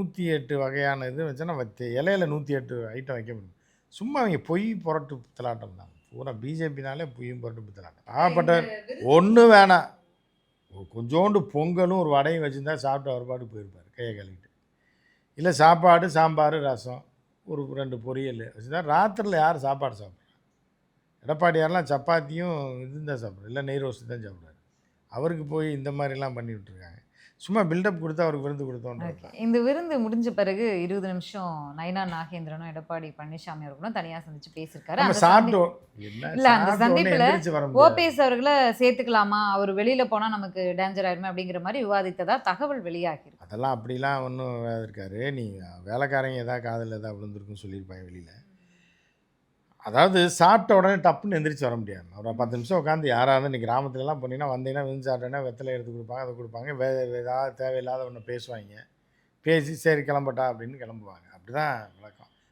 108 வகையான இது வச்சோன்னா இலையில 108 ஐட்டம் வைக்க முடியும். சும்மா அவங்க பொய் புரட்டு பித்தலாட்டம் தான். பூரா பிஜேபினாலே பொய்யும் புரட்டு பித்தலாட்டம். பாவப்பட்டவர் ஒன்றும் வேணாம். கொஞ்சோண்டு பொங்கலும் ஒரு வடையும் வச்சுருந்தா சாப்பிட்டு அவர் பாட்டுக்கு போயிருப்பார் கையை கழுவிட்டு. இல்லை சாப்பாடு, சாம்பார், ரசம், ஒரு 2 பொரியல் வச்சுருந்தா ராத்திரியில் யார் சாப்பாடு சாப்பிட்றா? எடப்பாடியாரெலாம் சப்பாத்தியும் இதுவும் தான் சாப்பிட்றாரு, இல்லை நெய் ரோஸ்ட்டு தான் சாப்பிட்றாரு. அவருக்கு போய் இந்த மாதிரிலாம் பண்ணி விட்டுருக்காங்க. சும்மா பில்டப் கொடுத்து அவருக்கு விருந்து கொடுத்தோன்றது தான். இந்த விருந்து முடிஞ்ச பிறகு 20 நிமிஷம் நயினா நாகேந்திரனும் எடப்பாடி பழனிசாமி அவர்களும் தனியாக சந்திச்சு பேசியிருக்காரு. நம்ம அந்த சாப்பிட்டோம் இல்ல அந்த சந்திப்புல எந்திரிச்சு வர முடியாது. ஓபிஎஸ் அவர்களை சேர்த்துக்கலாமா, அவர் வெளியில போனா நமக்கு டேஞ்சர் ஆயிருமே அப்படிங்கிற மாதிரி விவாதித்ததா தகவல் வெளியாகி இருக்கு. அதெல்லாம் அப்படிலாம் ஒன்றும் இருக்காரு. நீ வேலைக்காரங்க ஏதாவது காதில் ஏதாவது விழுந்திருக்குன்னு சொல்லியிருப்பாங்க வெளியில். அதாவது சாப்பிட்ட உடனே டப்புன்னு எந்திரிச்சு வர முடியாது. ஒரு 10 நிமிஷம் உட்காந்து யாராவது இன்றைக்கி கிராமத்துலலாம் போனீங்கன்னா வந்தீங்கன்னா விருந்து சாப்பிட்டேன்னா வெத்தலை எடுத்து கொடுப்பாங்க, அதை கொடுப்பாங்க, ஏதாவது தேவையில்லாத ஒன்று பேசுவாங்க. பேசி சரி கிளம்பட்டா அப்படின்னு கிளம்புவாங்க. அப்படி தான் வழக்கம்.